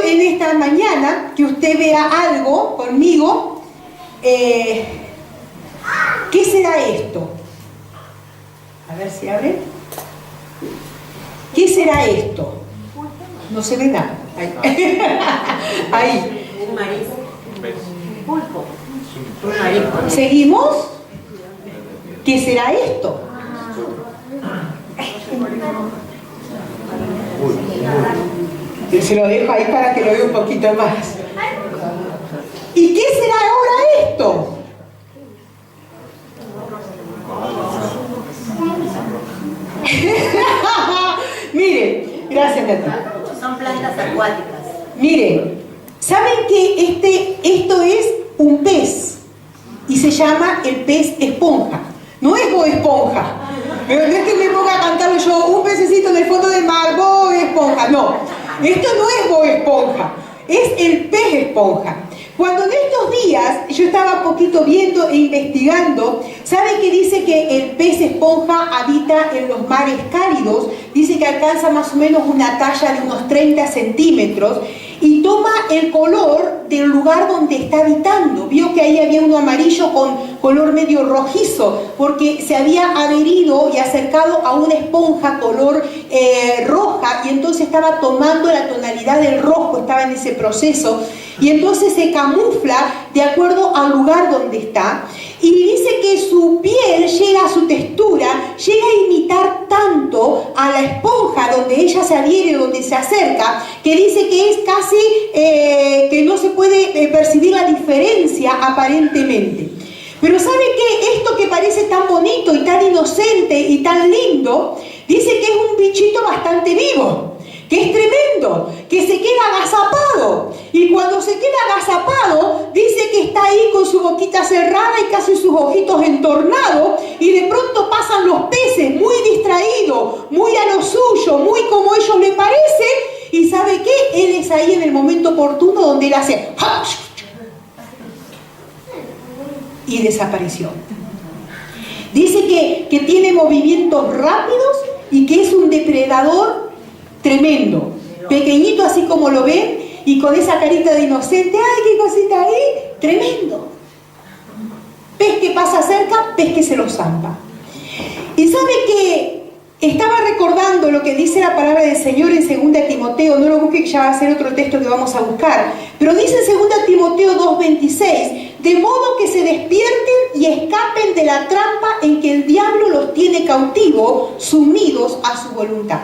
en esta mañana que usted vea algo conmigo. ¿Qué será esto? A ver si abre. ¿Qué será esto? No se ve nada. Ahí. Ahí. Un marisco. Un pulpo. Un marisco. ¿Seguimos? ¿Qué será esto? Se lo dejo ahí para que lo vea un poquito más. ¿Y qué será ahora esto? Miren, gracias Nati. Son plantas acuáticas. Miren, ¿saben que esto es un pez? Y se llama el pez esponja. No es Bob Esponja. Pero no es que me ponga a cantarlo yo, un pececito en el fondo del mar, Bob Esponja. No, esto no es Bob Esponja, es el pez esponja. Cuando en estos días yo estaba un poquito viendo e investigando, ¿saben que dice que el pez esponja habita en los mares cálidos? Dice que alcanza más o menos una talla de unos 30 centímetros y toma el color del lugar donde está habitando. Vio que ahí había uno amarillo con color medio rojizo, porque se había adherido y acercado a una esponja color roja, y entonces estaba tomando la tonalidad del rojo, estaba en ese proceso, y entonces se camufla de acuerdo al lugar donde está, y dice que su piel llega, su textura llega a imitar tanto a la esponja donde ella se adhiere, donde se acerca, que dice que es casi que no se puede percibir la diferencia aparentemente. Pero ¿sabe qué? Esto que parece tan bonito y tan inocente y tan lindo, dice que es un bichito bastante vivo, que es tremendo, que se queda agazapado, y cuando se queda agazapado dice que está ahí con su boquita cerrada y casi sus ojitos entornados, y de pronto pasan los peces muy distraídos, muy a lo suyo, muy como ellos le parece, y ¿sabe qué? Él es ahí en el momento oportuno donde él hace y desapareció. Dice que tiene movimientos rápidos y que es un depredador tremendo, pequeñito así como lo ven, y con esa carita de inocente, ¡ay, qué cosita ahí! Tremendo. Pez que pasa cerca, pez que se lo zampa. Y sabe que estaba recordando lo que dice la palabra del Señor en 2 Timoteo, no lo busque que ya va a ser otro texto que vamos a buscar, pero dice en 2 Timoteo 2:26, de modo que se despierten y escapen de la trampa en que el diablo los tiene cautivos, sumidos a su voluntad.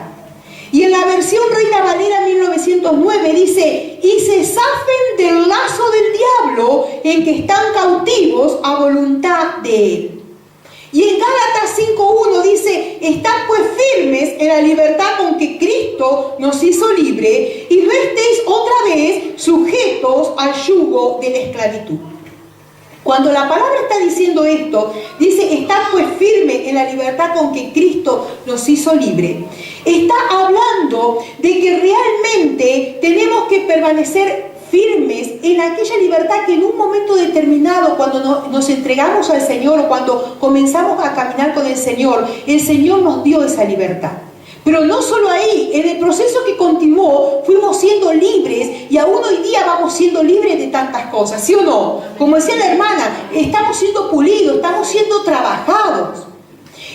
Y en la versión Reina Valera 1909 dice, y se zafen del lazo del diablo en que están cautivos a voluntad de él. Y en Gálatas 5:1 dice, estad pues firmes en la libertad con que Cristo nos hizo libre, y no estéis otra vez sujetos al yugo de la esclavitud. Cuando la palabra está diciendo esto, dice, estad pues firme en la libertad con que Cristo nos hizo libre, está hablando de que realmente tenemos que permanecer firmes en aquella libertad que en un momento determinado, cuando nos entregamos al Señor o cuando comenzamos a caminar con el Señor nos dio esa libertad. Pero no solo ahí, en el proceso que continuó, fuimos siendo libres, y aún hoy día vamos siendo libres de tantas cosas, ¿sí o no? Como decía la hermana, estamos siendo pulidos, estamos siendo trabajados.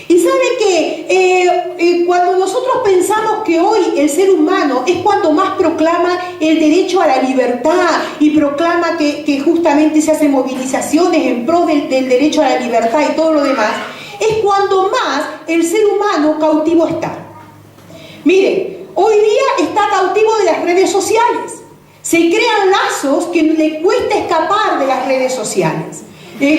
Y sabe que cuando nosotros pensamos que hoy el ser humano es cuando más proclama el derecho a la libertad y proclama que justamente se hacen movilizaciones en pro del derecho a la libertad y todo lo demás, es cuando más el ser humano cautivo está. Mire, hoy día está cautivo de las redes sociales. Se crean lazos que le cuesta escapar de las redes sociales.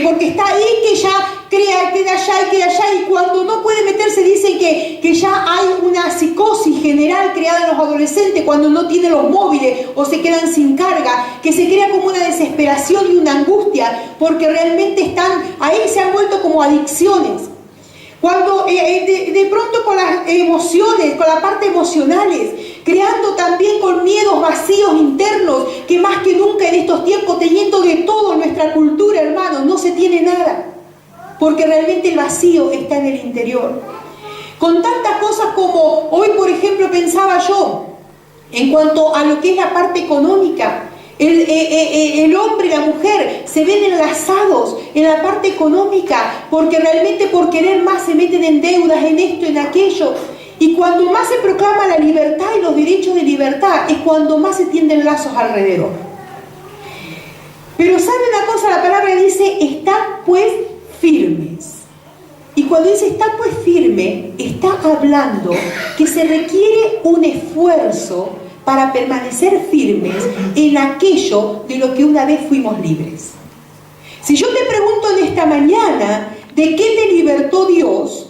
Porque está ahí que ya crea, queda allá, y cuando no puede meterse dicen que ya hay una psicosis general creada en los adolescentes cuando no tienen los móviles o se quedan sin carga, que se crea como una desesperación y una angustia, porque realmente están ahí, se han vuelto como adicciones. Cuando de pronto con las emociones, con la parte emocionales, creando también con miedos vacíos internos, que más que nunca en estos tiempos, teniendo de todo en nuestra cultura, hermanos, no se tiene nada, porque realmente el vacío está en el interior. Con tantas cosas como hoy, por ejemplo, pensaba yo, En cuanto a lo que es la parte económica, el hombre y la mujer se ven enlazados en la parte económica porque realmente por querer más se meten en deudas, en esto, en aquello. Y cuando más se proclama la libertad y los derechos de libertad es cuando más se tienden lazos alrededor. Pero ¿sabe una cosa? La palabra dice, estad pues firmes. Y cuando dice está pues firme, está hablando que se requiere un esfuerzo para permanecer firmes en aquello de lo que una vez fuimos libres. Si yo te pregunto en esta mañana, ¿de qué te libertó Dios?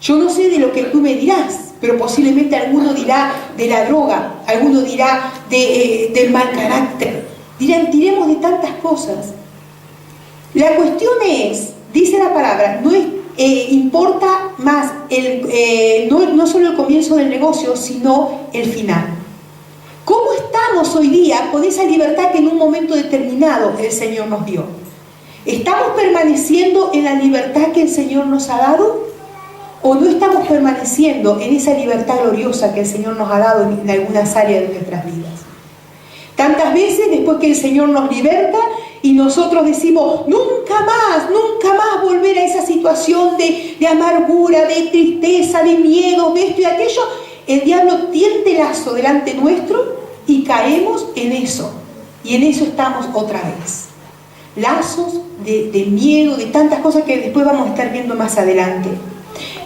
Yo no sé de lo que tú me dirás, pero posiblemente alguno dirá de la droga, alguno dirá del mal carácter, diremos de tantas cosas. La cuestión es, dice la palabra, no es, importa más no solo el comienzo del negocio, sino el final. ¿Cómo estamos hoy día con esa libertad que en un momento determinado el Señor nos dio? ¿Estamos permaneciendo en la libertad que el Señor nos ha dado? ¿O no estamos permaneciendo en esa libertad gloriosa que el Señor nos ha dado en algunas áreas de nuestras vidas? Tantas veces después que el Señor nos liberta y nosotros decimos, nunca más volver a esa situación de amargura, de tristeza, de miedo, de esto y aquello, el diablo tiende lazo delante nuestro y caemos en eso. Y en eso estamos otra vez. Lazos de miedo, de tantas cosas que después vamos a estar viendo más adelante.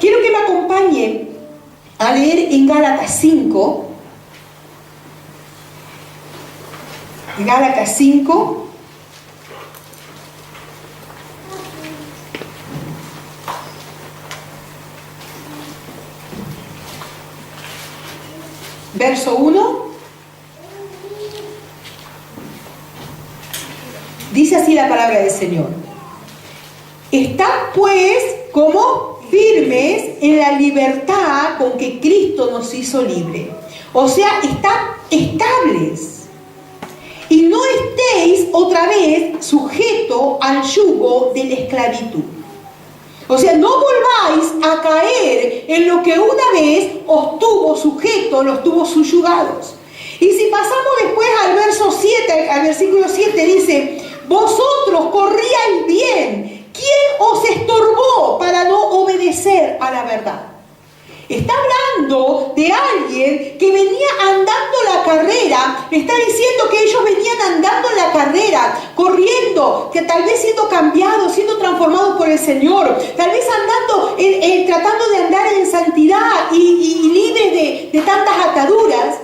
Quiero que me acompañe a leer en Gálatas 5. Gálatas 5. Verso 1. Dice así la palabra del Señor. Estad pues como firmes en la libertad con que Cristo nos hizo libre. O sea, estad estables. Y no estéis otra vez sujetos al yugo de la esclavitud. O sea, no volváis a caer en lo que una vez os tuvo sujetos, los tuvo subyugados. Y si pasamos después al verso 7, al versículo 7 dice, vosotros corríais bien, ¿quién os estorbó para no obedecer a la verdad? Está hablando de alguien que venía andando la carrera, está diciendo que ellos venían andando en la carrera, corriendo, que tal vez siendo cambiados, siendo transformados por el Señor, tal vez andando, tratando de andar en santidad y libres de tantas ataduras,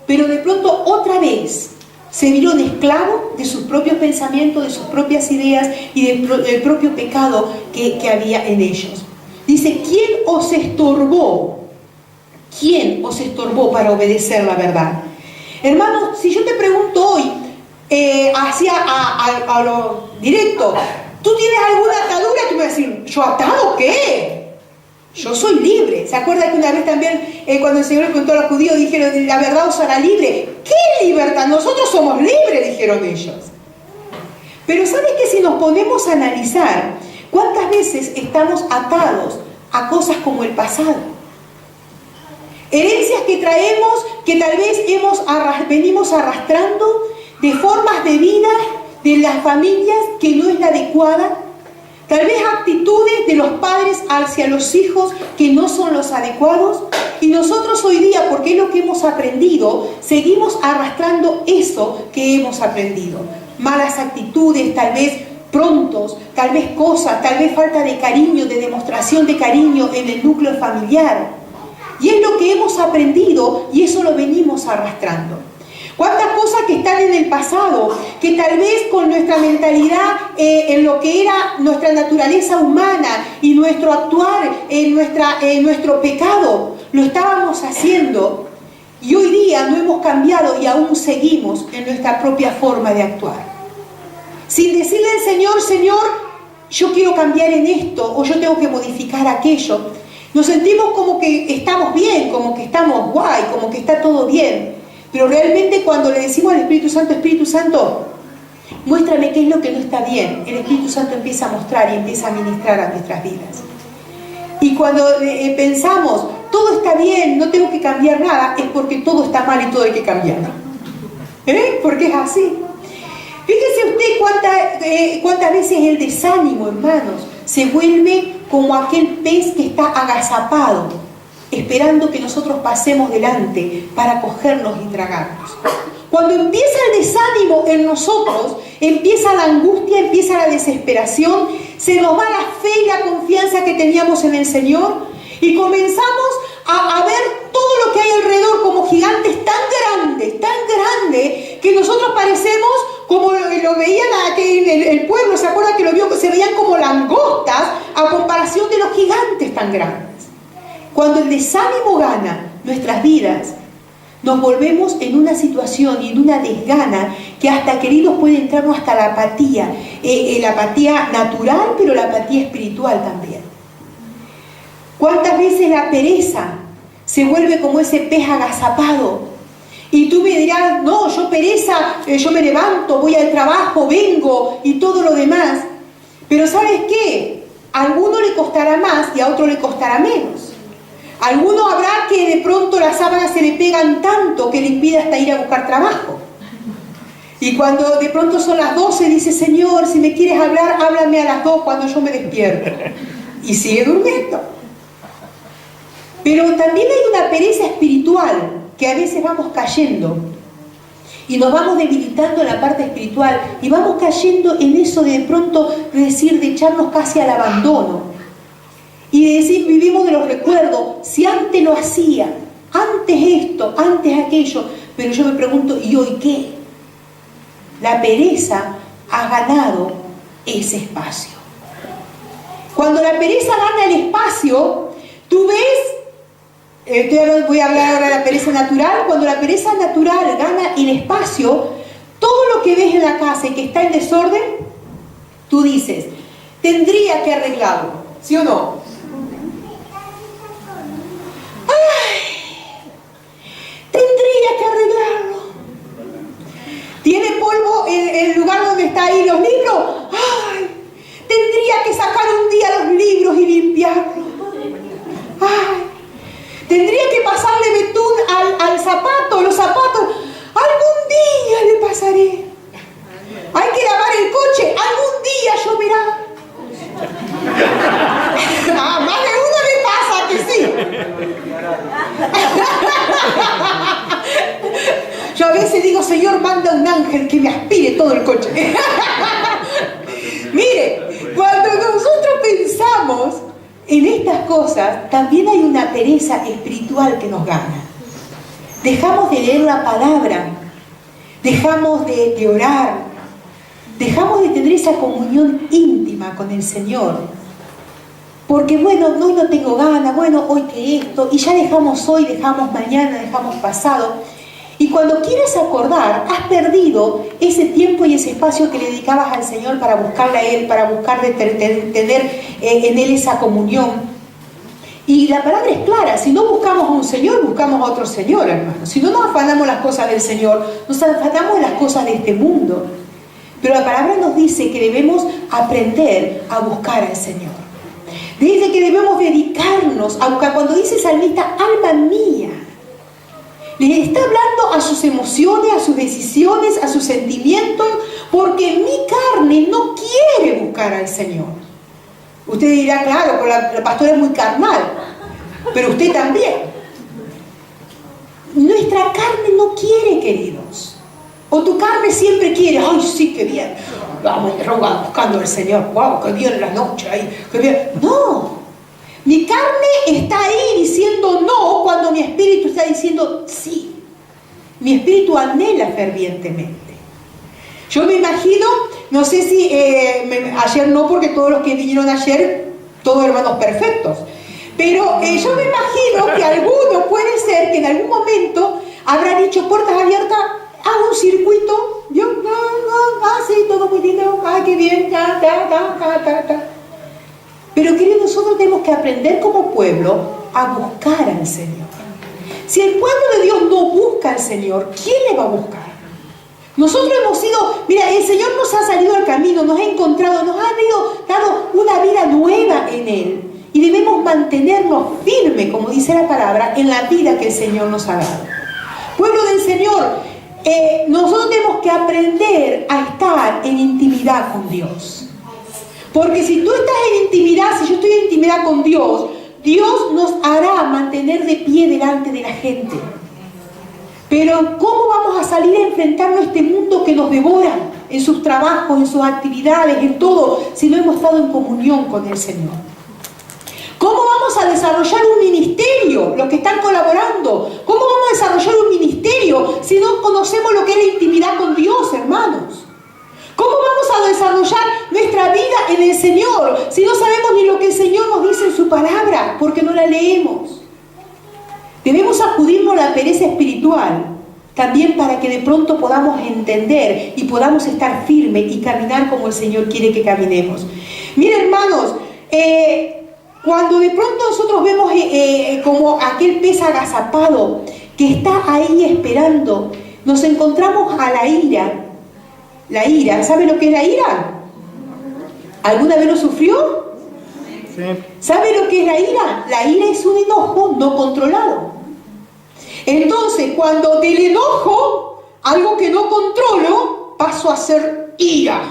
pero de pronto otra vez se vieron esclavos de sus propios pensamientos, de sus propias ideas y del propio pecado que había en ellos. Dice, ¿quién os estorbó? ¿Quién os estorbó para obedecer la verdad? Hermanos, si yo te pregunto hoy, a lo directo, ¿tú tienes alguna atadura? Tú me vas a decir, ¿yo atado qué? Yo soy libre. ¿Se acuerdan que una vez también, cuando el Señor le contó a los judíos, dijeron, la verdad os hará libre? ¿Qué libertad? Nosotros somos libres, dijeron ellos. Pero ¿sabes que si nos ponemos a analizar, cuántas veces estamos atados a cosas como el pasado? Herencias que traemos, que tal vez venimos arrastrando de formas de vida de las familias que no es la adecuada. Tal vez actitudes de los padres hacia los hijos que no son los adecuados. Y nosotros hoy día, porque es lo que hemos aprendido, seguimos arrastrando eso que hemos aprendido. Malas actitudes, tal vez prontos, tal vez cosas, tal vez falta de cariño, de demostración de cariño en el núcleo familiar. Y es lo que hemos aprendido y eso lo venimos arrastrando. ¿Cuántas cosas que están en el pasado, que tal vez con nuestra mentalidad, en lo que era nuestra naturaleza humana y nuestro actuar, en nuestro pecado, lo estábamos haciendo y hoy día no hemos cambiado y aún seguimos en nuestra propia forma de actuar? Sin decirle al Señor, Señor, yo quiero cambiar en esto o yo tengo que modificar aquello. Nos sentimos como que estamos bien, como que estamos guay, como que está todo bien. Pero realmente cuando le decimos al Espíritu Santo, muéstrame qué es lo que no está bien, el Espíritu Santo empieza a mostrar y empieza a ministrar a nuestras vidas. Y cuando pensamos, todo está bien, no tengo que cambiar nada, es porque todo está mal y todo hay que cambiarlo. Porque es así. Fíjese usted cuántas veces el desánimo, hermanos, se vuelve como aquel pez que está agazapado, esperando que nosotros pasemos delante para cogernos y tragarnos. Cuando empieza el desánimo en nosotros, empieza la angustia, empieza la desesperación, se nos va la fe y la confianza que teníamos en el Señor y comenzamos a ver todo lo que hay alrededor como gigantes tan grandes, que nosotros parecemos como lo veían aquí en el pueblo, ¿se acuerdan que lo vio? Se veían como langostas a comparación de los gigantes tan grandes. Cuando el desánimo gana nuestras vidas, nos volvemos en una situación y en una desgana que hasta, queridos, puede entrarnos hasta la apatía natural, pero la apatía espiritual también. ¿Cuántas veces la pereza se vuelve como ese pez agazapado? Y tú me dirás, no, yo pereza, yo me levanto, voy al trabajo, vengo y todo lo demás. Pero ¿sabes qué? A alguno le costará más y a otro le costará menos. A alguno habrá que de pronto las sábanas se le pegan tanto que le impide hasta ir a buscar trabajo. Y cuando de pronto son las 12, dice, Señor, si me quieres hablar, háblame a las 2 cuando yo me despierto. Y sigue durmiendo. Pero también hay una pereza espiritual que a veces vamos cayendo y nos vamos debilitando en la parte espiritual y vamos cayendo en eso de pronto de echarnos casi al abandono y de decir, vivimos de los recuerdos, si antes lo hacía, antes esto, antes aquello, pero yo me pregunto, ¿y hoy qué? La pereza ha ganado ese espacio. Cuando la pereza gana el espacio, tú ves, voy a hablar ahora de la pereza natural. Cuando la pereza natural gana el espacio, todo lo que ves en la casa y que está en desorden, tú dices, tendría que arreglarlo, ¿sí o no? ¡Ay! Tendría que arreglarlo. ¿Tiene polvo en el lugar donde está ahí los libros? ¡Ay! Tendría que sacar un día los libros y limpiarlos. ¡Ay! Tendría que pasarle betún al zapato, los zapatos. Algún día le pasaré. Hay que lavar el coche. Algún día lloverá. Más de uno le pasa que sí. Yo a veces digo, Señor, manda un ángel que me aspire todo el coche. Mire, cuando nosotros pensamos en estas cosas, también hay una pereza espiritual que nos gana. Dejamos de leer la palabra, dejamos de orar, dejamos de tener esa comunión íntima con el Señor. Porque bueno, hoy no tengo ganas, bueno, hoy que esto, y ya dejamos hoy, dejamos mañana, dejamos pasado. Y cuando quieres acordar, has perdido ese tiempo y ese espacio que le dedicabas al Señor para buscarle a Él, para buscar de tener en Él esa comunión. Y la palabra es clara, si no buscamos a un Señor, buscamos a otro Señor, hermano. Si no nos afanamos las cosas del Señor, nos afanamos de las cosas de este mundo. Pero la palabra nos dice que debemos aprender a buscar al Señor. Dice que debemos dedicarnos a buscar. Cuando dice el salmista, alma mía, le está hablando a sus emociones, a sus decisiones, a sus sentimientos, porque mi carne no quiere buscar al Señor. Usted dirá, claro, pero la pastora es muy carnal, pero usted también. Nuestra carne no quiere, queridos. O tu carne siempre quiere, ay, sí, qué bien, vamos buscando al Señor, wow, qué bien la noche ahí, qué bien. No. Mi carne está ahí diciendo no cuando mi espíritu está diciendo sí. Mi espíritu anhela fervientemente. Yo me imagino, no sé si ayer no, porque todos los que vinieron ayer, todos hermanos perfectos, pero yo me imagino que alguno puede ser que en algún momento habrá dicho puertas abiertas, hago un circuito, yo, sí, todo muy lindo, qué bien, ta. Pero queridos, nosotros tenemos que aprender como pueblo a buscar al Señor. Si el pueblo de Dios no busca al Señor, ¿quién le va a buscar? Nosotros hemos sido, mira, el Señor nos ha salido al camino, nos ha encontrado, nos ha dado una vida nueva en Él. y debemos mantenernos firmes, como dice la palabra, en la vida que el Señor nos ha dado. Pueblo del Señor, nosotros tenemos que aprender a estar en intimidad con Dios. Porque si tú estás en intimidad, si yo estoy en intimidad con Dios, Dios nos hará mantener de pie delante de la gente. Pero ¿cómo vamos a salir a enfrentarnos a este mundo que nos devora en sus trabajos, en sus actividades, en todo, si no hemos estado en comunión con el Señor? ¿Cómo vamos a desarrollar un ministerio, los que están colaborando? ¿Cómo vamos a desarrollar un ministerio si no conocemos lo que es la intimidad con Dios, hermanos? ¿Cómo vamos a desarrollar nuestra vida en el Señor si no sabemos ni lo que el Señor nos dice en su palabra, porque no la leemos? Debemos acudirnos a la pereza espiritual también para que de pronto podamos entender y podamos estar firmes y caminar como el Señor quiere que caminemos. Miren, hermanos, cuando de pronto nosotros vemos como aquel pez agazapado que está ahí esperando, nos encontramos a la ira. La ira, ¿sabe lo que es la ira? ¿Alguna vez lo sufrió? Sí. ¿Sabe lo que es la ira? La ira es un enojo no controlado. Entonces, cuando del enojo, algo que no controlo, paso a ser ira.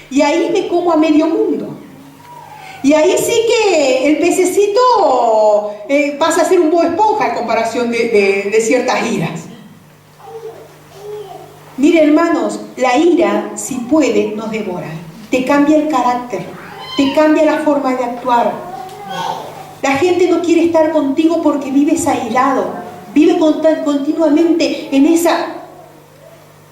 Y ahí me como a medio mundo. Y ahí sí que el pececito pasa a ser un Bob Esponja en comparación de ciertas iras. Mire, hermanos, la ira, si puede, nos devora. Te cambia el carácter, te cambia la forma de actuar. La gente no quiere estar contigo porque vives airado, vive continuamente en esa...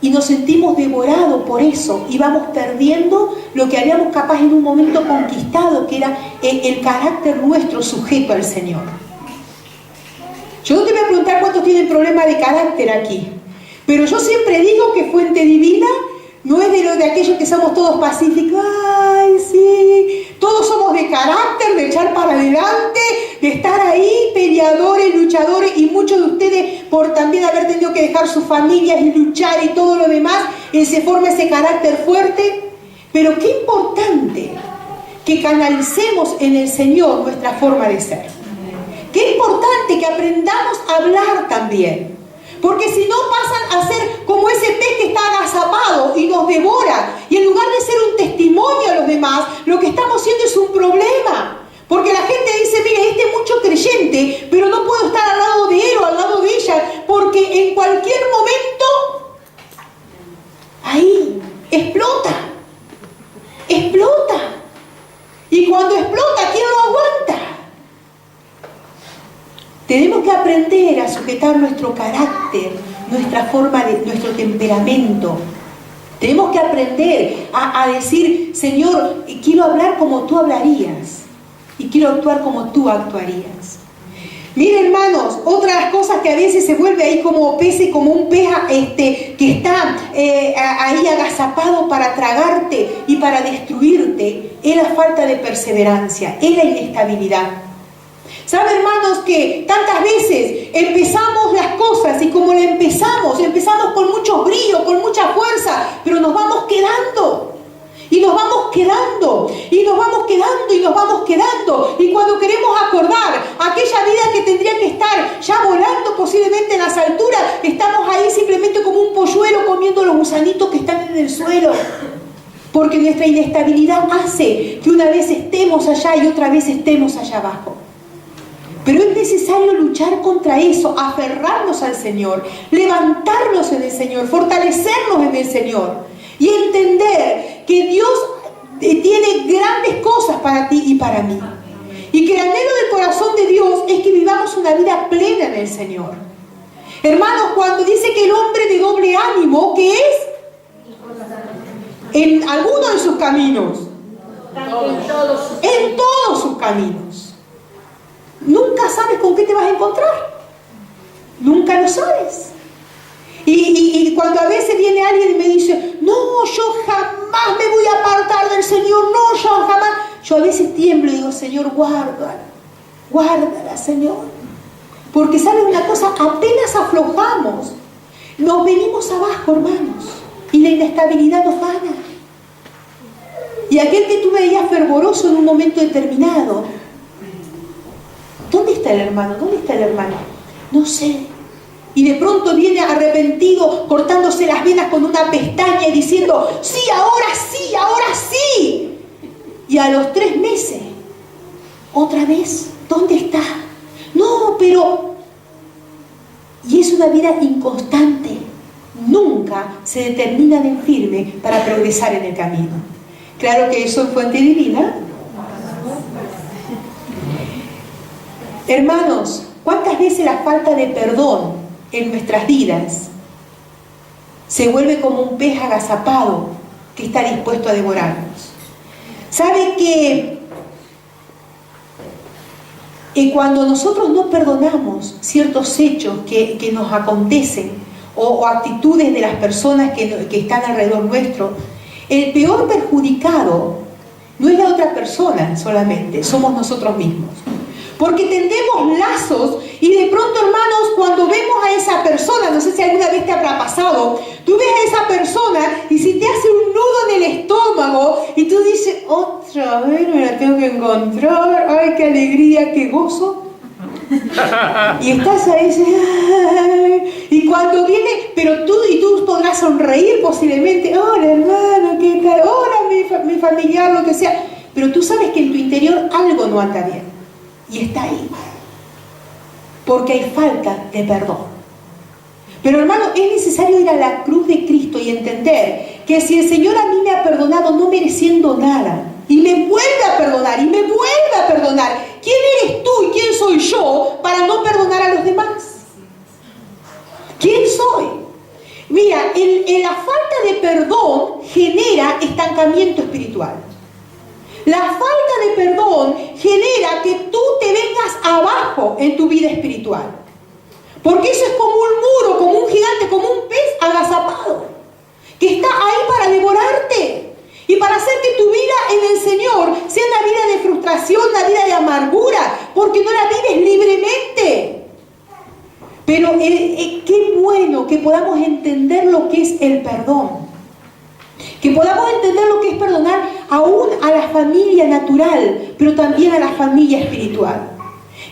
Y nos sentimos devorados por eso y vamos perdiendo lo que habíamos capaz en un momento conquistado, que era el carácter nuestro sujeto al Señor. Yo no te voy a preguntar cuántos tienen problemas de carácter aquí, pero yo siempre digo que fuente divina no es de aquellos que somos todos pacíficos. Ay, sí, todos somos de carácter, de echar para adelante, de estar ahí, peleadores, luchadores, y muchos de ustedes, por también haber tenido que dejar sus familias y luchar y todo lo demás, se forma ese carácter fuerte. Pero qué importante que canalicemos en el Señor nuestra forma de ser. Qué importante que aprendamos a hablar también. Porque si no pasan a ser como ese pez que está agazapado y nos devora. Y en lugar de ser un testimonio a los demás, lo que estamos haciendo es un problema. Porque la gente dice, mire, este es mucho creyente, pero no puedo estar al lado de él o al lado de ella, porque en cualquier momento, ahí, explota. Explota. Y cuando explota, ¿quién lo aguanta? Tenemos que aprender a sujetar nuestro carácter, nuestra forma de, nuestro temperamento. Tenemos que aprender a decir, Señor, quiero hablar como tú hablarías y quiero actuar como tú actuarías. Miren, hermanos, otra de las cosas que a veces se vuelve ahí como pez, como un pez que está ahí agazapado para tragarte y para destruirte, es la falta de perseverancia, es la inestabilidad. ¿Saben, hermanos, que tantas veces empezamos las cosas y como la empezamos con mucho brío, con mucha fuerza, pero nos vamos quedando y nos vamos quedando y nos vamos quedando y nos vamos quedando, y cuando queremos acordar aquella vida que tendría que estar ya volando posiblemente en las alturas, estamos ahí simplemente como un polluelo comiendo los gusanitos que están en el suelo, porque nuestra inestabilidad hace que una vez estemos allá y otra vez estemos allá abajo. Pero es necesario luchar contra eso, aferrarnos al Señor, levantarnos en el Señor, fortalecernos en el Señor y entender que Dios tiene grandes cosas para ti y para mí. Y que el anhelo del corazón de Dios es que vivamos una vida plena en el Señor. Hermanos, cuando dice que el hombre de doble ánimo, ¿qué es? En alguno de sus caminos. En todos sus caminos. Nunca sabes con qué te vas a encontrar. Nunca lo sabes. Y cuando a veces viene alguien y me dice, no, yo jamás me voy a apartar del Señor, no, yo jamás. Yo a veces tiemblo y digo, Señor, guárdala, guárdala, Señor. Porque ¿saben una cosa? Apenas aflojamos, nos venimos abajo, hermanos. Y la inestabilidad nos gana. Y aquel que tú veías fervoroso en un momento determinado, ¿dónde está el hermano? ¿Dónde está el hermano? No sé. Y de pronto viene arrepentido, cortándose las venas con una pestaña y diciendo, sí, ahora sí, ahora sí. Y a los 3 meses, otra vez, ¿dónde está? No, pero... Y es una vida inconstante. Nunca se determinan en firme para progresar en el camino. Claro que eso es fuente divina. Hermanos, ¿cuántas veces la falta de perdón en nuestras vidas se vuelve como un pez agazapado que está dispuesto a devorarnos? ¿Sabe que cuando nosotros no perdonamos ciertos hechos que nos acontecen o actitudes de las personas que están alrededor nuestro, el peor perjudicado no es la otra persona solamente, somos nosotros mismos? Porque tendemos lazos y de pronto, hermanos, cuando vemos a esa persona, no sé si alguna vez te habrá pasado, tú ves a esa persona y si te hace un nudo en el estómago y tú dices, otra vez me la tengo que encontrar, ay, qué alegría, qué gozo. Y estás ahí, ay, y cuando viene, pero tú podrás sonreír posiblemente, hola hermano, ¿qué tal? Hola mi familiar, lo que sea, pero tú sabes que en tu interior algo no anda bien. Y está ahí, porque hay falta de perdón. Pero hermano, es necesario ir a la cruz de Cristo y entender que si el Señor a mí me ha perdonado no mereciendo nada, y me vuelve a perdonar, y me vuelve a perdonar, ¿quién eres tú y quién soy yo para no perdonar a los demás? ¿Quién soy? Mira, la falta de perdón genera estancamiento espiritual. La falta de perdón genera que tú te vengas abajo en tu vida espiritual. Porque eso es como un muro, como un gigante, como un pez agazapado, que está ahí para devorarte y para hacer que tu vida en el Señor sea una vida de frustración, una vida de amargura, porque no la vives libremente. Pero qué bueno que podamos entender lo que es el perdón. Que podamos entender lo que es perdonar aún a la familia natural, pero también a la familia espiritual.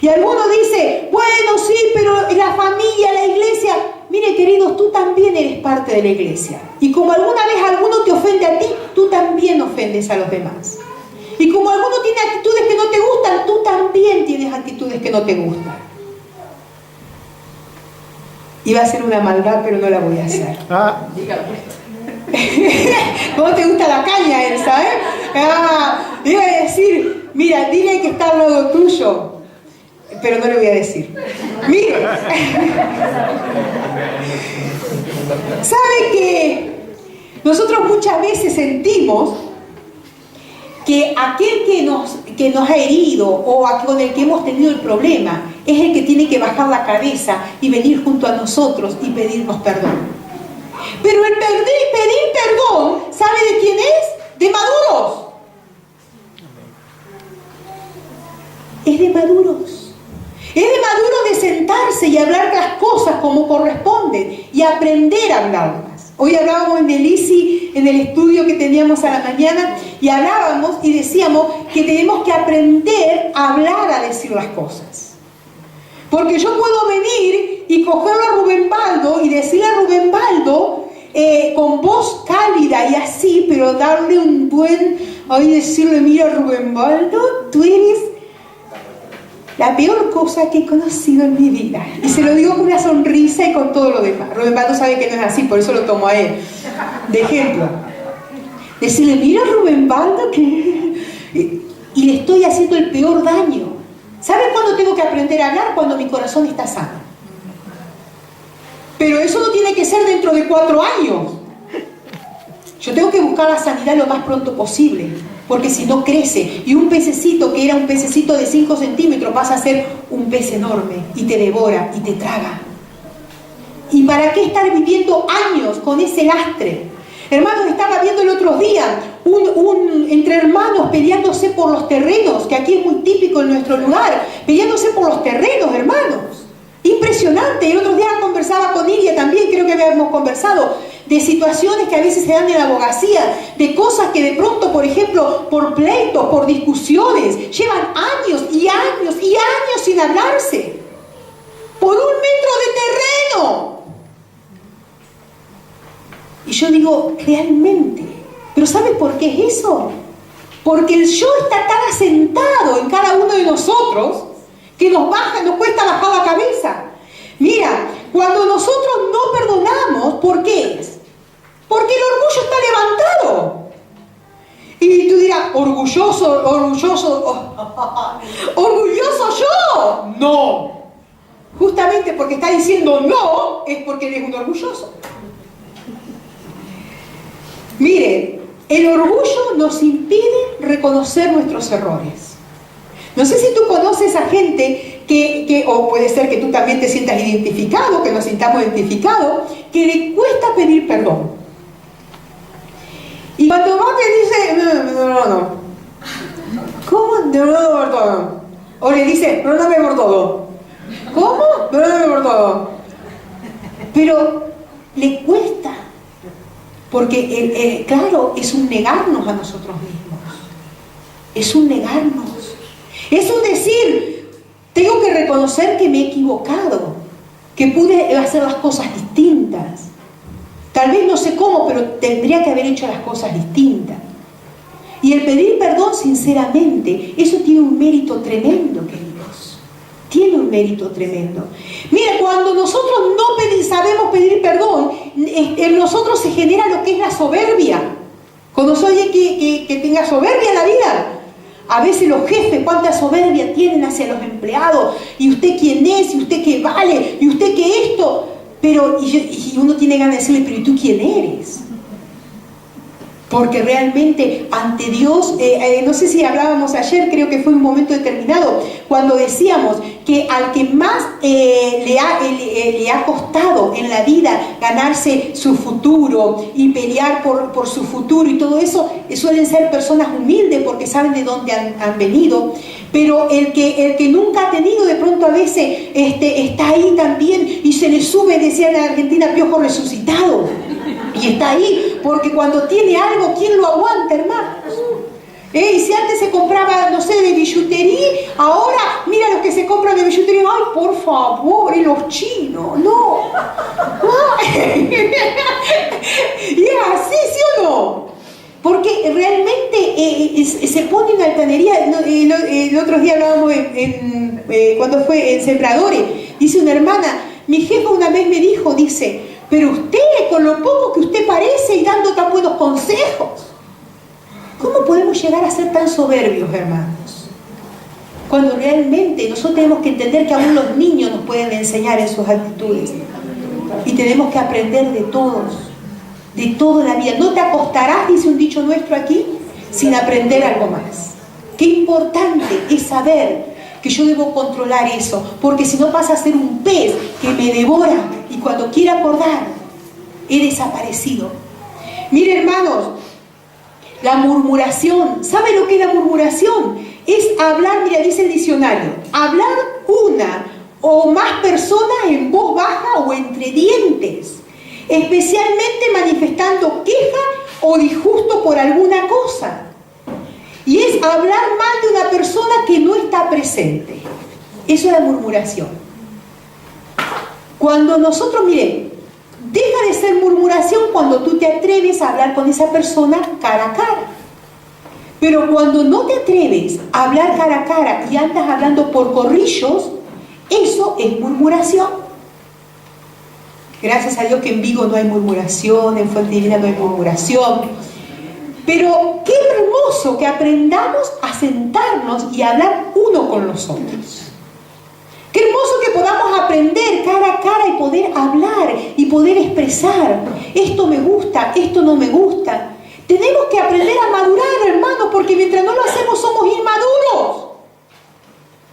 Y alguno dice, bueno, sí, pero la familia, la iglesia... Mire, queridos, tú también eres parte de la iglesia. Y como alguna vez alguno te ofende a ti, tú también ofendes a los demás. Y como alguno tiene actitudes que no te gustan, tú también tienes actitudes que no te gustan. Iba a ser una maldad, pero no la voy a hacer. ¿Cómo te gusta la caña, Elsa? Iba a decir, mira, dile que está al lado tuyo, pero no le voy a decir. Mire, ¿sabe que nosotros muchas veces sentimos que aquel que nos ha herido o con el que hemos tenido el problema es el que tiene que bajar la cabeza y venir junto a nosotros y pedirnos perdón? Pero el pedir perdón, ¿sabe de quién es? De maduros. Es de maduros. Es de maduros de sentarse y hablar las cosas como corresponden y aprender a hablarlas. Hoy hablábamos en el ICI, en el estudio que teníamos a la mañana, y hablábamos y decíamos que tenemos que aprender a hablar, a decir las cosas. Porque yo puedo venir y cogerlo a Rubén Baldo y decirle a Rubén Baldo con voz cálida y así, pero darle un buen... Ahí decirle, mira Rubén Baldo, tú eres la peor cosa que he conocido en mi vida. Y se lo digo con una sonrisa y con todo lo demás. Rubén Baldo sabe que no es así, por eso lo tomo a él de ejemplo. Decirle, mira Rubén Baldo, que... Y le estoy haciendo el peor daño. ¿Saben cuándo tengo que aprender a hablar? Cuando mi corazón está sano. Pero eso no tiene que ser dentro de 4 años. Yo tengo que buscar la sanidad lo más pronto posible, porque si no crece. Y un pececito que era un pececito de 5 centímetros pasa a ser un pez enorme y te devora y te traga. ¿Y para qué estar viviendo años con ese lastre? Hermanos, estaba viendo el otro día entre hermanos peleándose por los terrenos, que aquí es muy típico en nuestro lugar, peleándose por los terrenos, hermanos. Impresionante. El otro día conversaba con Iria también, creo que habíamos conversado. de situaciones que a veces se dan en la abogacía, de cosas que de pronto, por ejemplo, por pleitos, por discusiones, llevan años y años y años sin hablarse, por 1 metro de terreno. Y yo digo, realmente, ¿pero sabes por qué es eso? Porque el yo está tan asentado en cada uno de nosotros que nos cuesta bajar la cabeza. Mira, cuando nosotros no perdonamos, ¿por qué es? Porque el orgullo está levantado. Y tú dirás, orgulloso yo. No. Justamente porque está diciendo no, es porque eres un orgulloso. Mire, el orgullo nos impide reconocer nuestros errores. No sé si tú conoces a gente o puede ser que tú también te sientas identificado, que nos sintamos identificados, que le cuesta pedir perdón. Y cuando va te dice, no. ¿Cómo? Perdóname por todo. O le dice, perdóname por todo. ¿Cómo? Perdóname por todo. Pero le cuesta. Porque, claro, es un negarnos a nosotros mismos. Es un negarnos. Es un decir, tengo que reconocer que me he equivocado, que pude hacer las cosas distintas. Tal vez no sé cómo, pero tendría que haber hecho las cosas distintas. Y el pedir perdón sinceramente, eso tiene un mérito tremendo, queridos. Tiene un mérito tremendo. Mira, cuando nosotros no sabemos pedir perdón, en nosotros se genera lo que es la soberbia. ¿Conoce alguien que tenga soberbia en la vida? A veces los jefes, cuánta soberbia tienen hacia los empleados. ¿Y usted quién es? ¿Y usted qué vale? ¿Y usted qué esto? Pero, y uno tiene ganas de decirle, pero ¿y tú quién eres? Porque realmente ante Dios, no sé si hablábamos ayer, creo que fue un momento determinado, cuando decíamos que al que más le ha costado en la vida ganarse su futuro y pelear por su futuro y todo eso, suelen ser personas humildes porque saben de dónde han venido. Pero el que nunca ha tenido, de pronto a veces está ahí también y se le sube, decía en Argentina, piojo resucitado. Y está ahí, porque cuando tiene algo, ¿quién lo aguanta, hermanos? Y si antes se compraba, no sé, de billutería, ahora mira los que se compran de billutería, ay, por favor, y los chinos, no. Y es así, ¿sí o no? Porque realmente se pone una altanería. El otro día hablábamos cuando fue en Sembradores, dice una hermana, mi jefa una vez me dijo, dice, pero usted, con lo poco que usted parece y dando tan buenos consejos, ¿cómo podemos llegar a ser tan soberbios, hermanos? Cuando realmente nosotros tenemos que entender que aún los niños nos pueden enseñar en sus actitudes. Y tenemos que aprender de todos, de toda la vida. No te acostarás, dice un dicho nuestro aquí, sin aprender algo más. Qué importante es saber que yo debo controlar eso, porque si no pasa a ser un pez que me devora y cuando quiera acordar, he desaparecido. Mire, hermanos, la murmuración, ¿sabe lo que es la murmuración? Es hablar, mira, dice el diccionario, hablar una o más personas en voz baja o entre dientes, especialmente manifestando queja o disgusto por alguna cosa. Y es hablar mal de una persona que no está presente. Eso es la murmuración. Cuando nosotros, miren, deja de ser murmuración cuando tú te atreves a hablar con esa persona cara a cara. Pero cuando no te atreves a hablar cara a cara y andas hablando por corrillos, eso es murmuración. Gracias a Dios que en Vigo no hay murmuración, en Fuente Divina no hay murmuración. Pero qué hermoso que aprendamos a sentarnos y hablar uno con los otros. Qué hermoso que podamos aprender cara a cara y poder hablar y poder expresar. Esto me gusta, esto no me gusta. Tenemos que aprender a madurar, hermanos, porque mientras no lo hacemos somos inmaduros.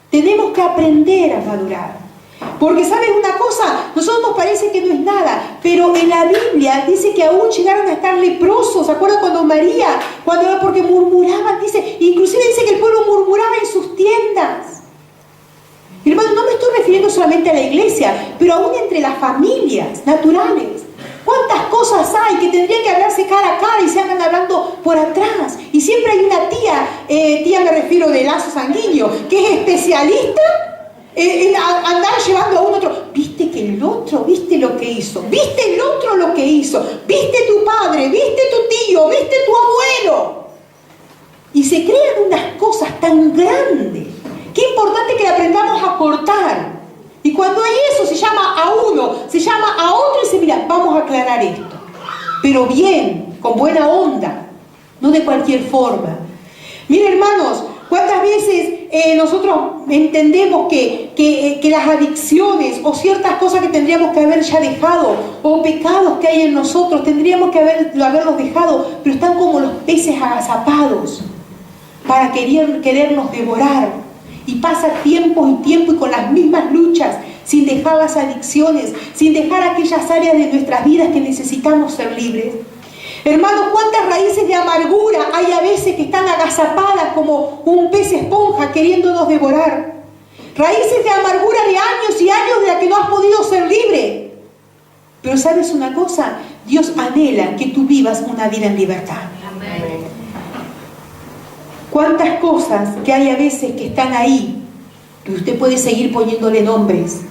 Tenemos que aprender a madurar. Porque, ¿sabes una cosa? Nosotros nos parece que no es nada, pero en la Biblia dice que aún llegaron a estar leprosos. ¿Se acuerdan cuando María, porque murmuraban? Dice, inclusive dice que el pueblo murmuraba en sus tiendas. Hermano, no me estoy refiriendo solamente a la iglesia, pero aún entre las familias naturales. ¿Cuántas cosas tendrían que hablarse cara a cara y se andan hablando por atrás. Y siempre hay una tía me refiero de lazo sanguíneo, que es especialista en andar llevando a un otro. ¿Viste que el otro, viste lo que hizo? ¿Viste el otro lo que hizo? ¿Viste tu padre? ¿Viste tu tío? ¿Viste tu abuelo? Y se crean unas cosas tan grandes. Qué importante que aprendamos a cortar. Y cuando hay eso, se llama a uno, se llama a otro y se mira, vamos a aclarar esto. Pero bien, con buena onda, no de cualquier forma. Miren, hermanos, ¿cuántas veces nosotros entendemos que las adicciones o ciertas cosas que tendríamos que haber ya dejado o pecados que hay en nosotros, tendríamos que haberlos dejado, pero están como los peces agazapados para querernos devorar? Y pasa tiempo y tiempo y con las mismas luchas, sin dejar las adicciones, sin dejar aquellas áreas de nuestras vidas que necesitamos ser libres. Hermanos, ¿cuántas raíces de amargura hay a veces que están agazapadas como un pez esponja queriéndonos devorar? Raíces de amargura de años y años de las que no has podido ser libre. Pero ¿sabes una cosa? Dios anhela que tú vivas una vida en libertad. Amén. ¿Cuántas cosas que hay a veces que están ahí, que usted puede seguir poniéndole nombres?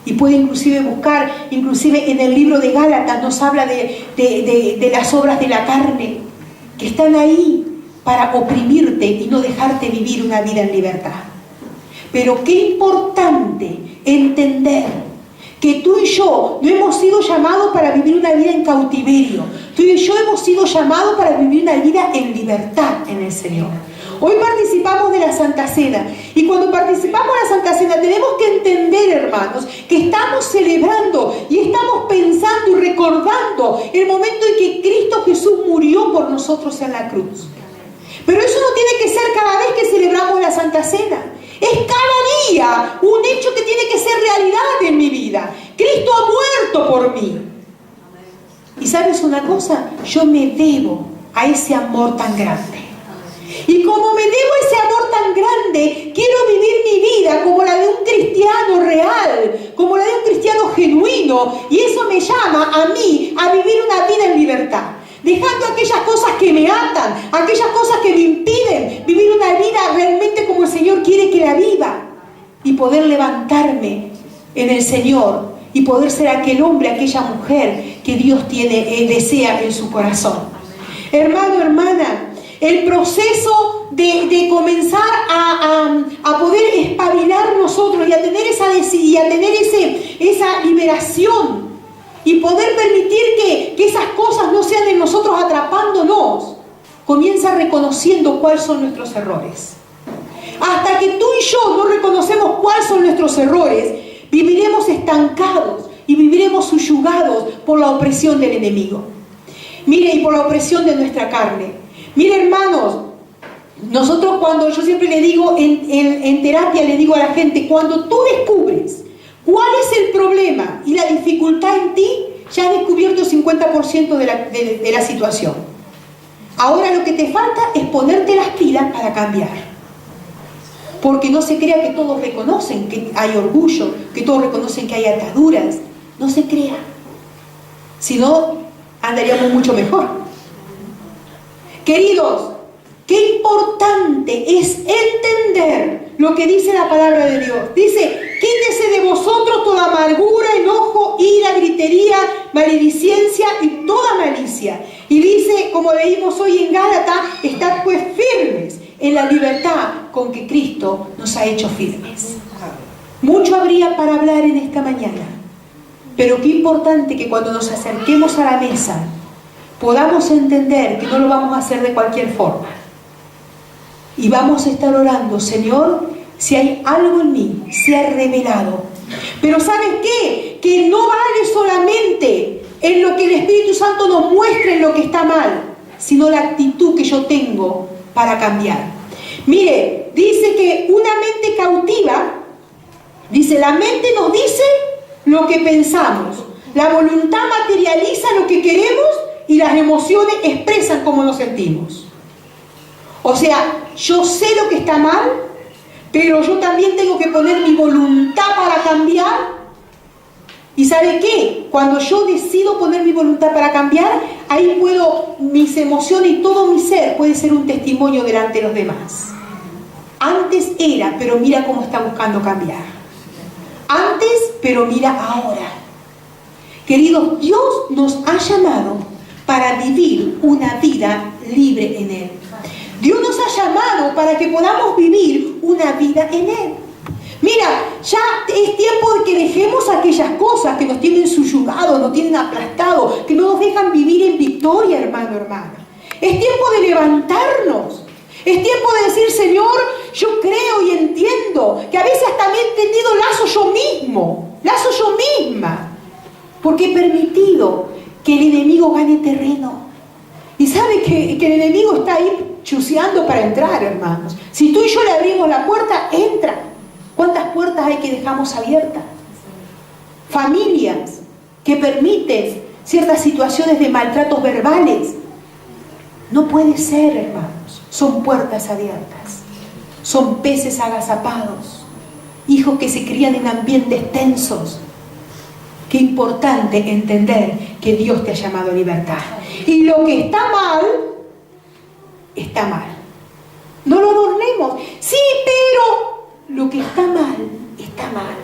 Y puede inclusive buscar, inclusive en el libro de Gálatas nos habla de las obras de la carne, que están ahí para oprimirte y no dejarte vivir una vida en libertad. Pero qué importante entender que tú y yo no hemos sido llamados para vivir una vida en cautiverio. Tú y yo hemos sido llamados para vivir una vida en libertad en el Señor. Hoy participamos de la Santa Cena y cuando participamos de la Santa Cena tenemos que entender, hermanos, que estamos celebrando y estamos pensando y recordando el momento en que Cristo Jesús murió por nosotros en la cruz. Pero eso no tiene que ser cada vez que celebramos la Santa Cena. Es cada día un hecho que tiene que ser realidad en mi vida. Cristo ha muerto por mí. Y ¿sabes una cosa? Yo me debo a ese amor tan grande. Y como me debo a ese amor tan grande, quiero vivir mi vida como la de un cristiano real, como la de un cristiano genuino. Y eso me llama a mí a vivir una vida en libertad. Dejando aquellas cosas que me atan, aquellas cosas que me impiden vivir una vida realmente como el Señor quiere que la viva. Y poder levantarme en el Señor y poder ser aquel hombre, aquella mujer que Dios desea en su corazón. Hermano, hermana, el proceso de comenzar a poder espabilar nosotros y a tener esa liberación y poder permitir que esas cosas no sean en nosotros atrapándonos, comienza reconociendo cuáles son nuestros errores. Hasta que tú y yo no reconocemos cuáles son nuestros errores, viviremos estancados y viviremos subyugados por la opresión del enemigo. Mire, y por la opresión de nuestra carne. Mire, hermanos, nosotros cuando yo siempre le digo en terapia, le digo a la gente, cuando tú descubres cuál es el problema y la dificultad en ti, ya has descubierto el 50% de la situación. Ahora lo que te falta es ponerte las pilas para cambiar. Porque no se crea que todos reconocen que hay orgullo, que todos reconocen que hay ataduras. No se crea. Si no, andaríamos mucho mejor. Queridos, qué importante es entender lo que dice la palabra de Dios. Dice, quítese de vosotros toda amargura, enojo, ira, gritería, maledicencia y toda malicia. Y dice, como leímos hoy en Gálatas, estad pues firmes en la libertad con que Cristo nos ha hecho firmes. Mucho habría para hablar en esta mañana, pero qué importante que cuando nos acerquemos a la mesa podamos entender que no lo vamos a hacer de cualquier forma. Y vamos a estar orando, Señor, si hay algo en mí, sea revelado. Pero ¿sabes qué? Que no vale solamente en lo que el Espíritu Santo nos muestre en lo que está mal, sino la actitud que yo tengo para cambiar. Mire, dice que una mente cautiva, dice, la mente nos dice lo que pensamos, la voluntad materializa lo que queremos y las emociones expresan cómo nos sentimos. O sea, yo sé lo que está mal, pero yo también tengo que poner mi voluntad para cambiar. ¿Y sabe qué? Cuando yo decido poner mi voluntad para cambiar, ahí puedo, mis emociones y todo mi ser puede ser un testimonio delante de los demás. Antes era, pero mira cómo está buscando cambiar. Antes, pero mira ahora. Queridos, Dios nos ha llamado para vivir una vida libre en Él. Dios nos ha llamado para que podamos vivir una vida en Él. Mira, ya es tiempo de que dejemos aquellas cosas que nos tienen subyugados, nos tienen aplastados, que no nos dejan vivir en victoria, hermano, hermana. Es tiempo de levantarnos. Es tiempo de decir, Señor, yo creo y entiendo que a veces hasta me he tendido lazo yo misma, porque he permitido que el enemigo gane terreno. Y sabe que el enemigo está ahí chuceando para entrar, hermanos. Si tú y yo le abrimos la puerta, entra. ¿Cuántas puertas hay que dejamos abiertas? Familias que permiten ciertas situaciones de maltratos verbales. No puede ser, hermanos. Son puertas abiertas. Son peces agazapados. Hijos que se crían en ambientes tensos. Qué importante entender que Dios te ha llamado a libertad. Y lo que está mal, está mal. No lo adornemos. Sí, pero lo que está mal, está mal.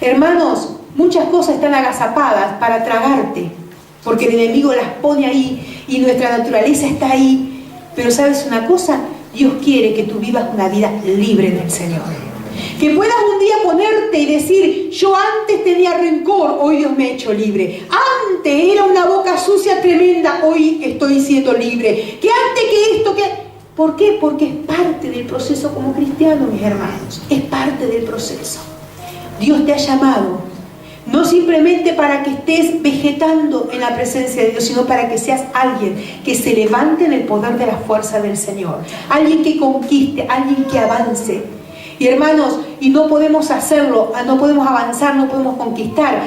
Hermanos, muchas cosas están agazapadas para tragarte, porque el enemigo las pone ahí y nuestra naturaleza está ahí. Pero ¿sabes una cosa? Dios quiere que tú vivas una vida libre del Señor. Que puedas un día ponerte y decir, yo antes tenía rencor, hoy Dios me ha hecho libre. Antes era una boca sucia tremenda, hoy estoy siendo libre. Que antes que esto, que... ¿Por qué? Porque es parte del proceso como cristiano, mis hermanos. Es parte del proceso. Dios te ha llamado, no simplemente para que estés vegetando en la presencia de Dios, sino para que seas alguien que se levante en el poder de la fuerza del Señor. Alguien que conquiste, alguien que avance. Y hermanos, y no podemos hacerlo, no podemos avanzar, no podemos conquistar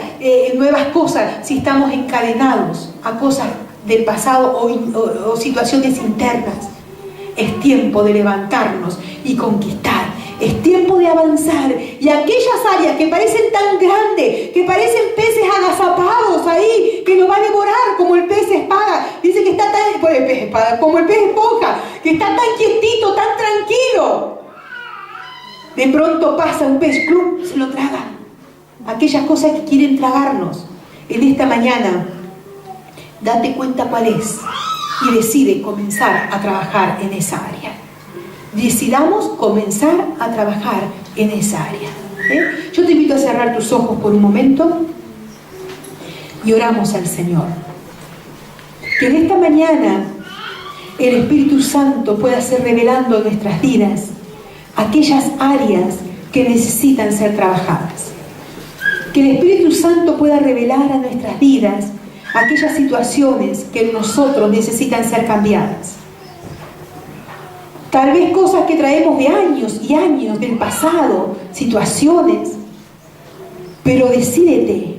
nuevas cosas si estamos encadenados a cosas del pasado o situaciones internas. Es tiempo de levantarnos y conquistar. Es tiempo de avanzar. Y aquellas áreas que parecen tan grandes, que parecen peces agazapados ahí, que nos va a devorar, como el pez espada. Dice que está tan... Bueno, el pez espada, como el pez esponja, que está tan quietito, tan tranquilo. De pronto pasa un pez, ¡plum!, se lo traga. Aquellas cosas que quieren tragarnos. En esta mañana, date cuenta cuál es. Y decide comenzar a trabajar en esa área. Decidamos comenzar a trabajar en esa área. Yo te invito a cerrar tus ojos por un momento y oramos al Señor. Que en esta mañana el Espíritu Santo pueda ser revelando en nuestras vidas aquellas áreas que necesitan ser trabajadas. Que el Espíritu Santo pueda revelar a nuestras vidas aquellas situaciones que en nosotros necesitan ser cambiadas. Tal vez cosas que traemos de años y años del pasado, situaciones. Pero decídete,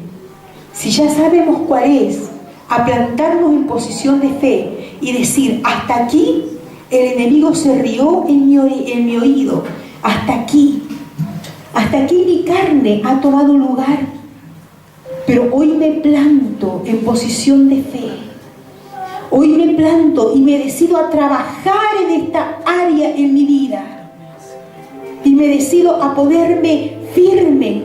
si ya sabemos cuál es, a plantarnos en posición de fe y decir, hasta aquí el enemigo se rió en mi oído, hasta aquí mi carne ha tomado lugar. Pero hoy me planto en posición de fe. Hoy me planto y me decido a trabajar en esta área en mi vida. Y me decido a ponerme firme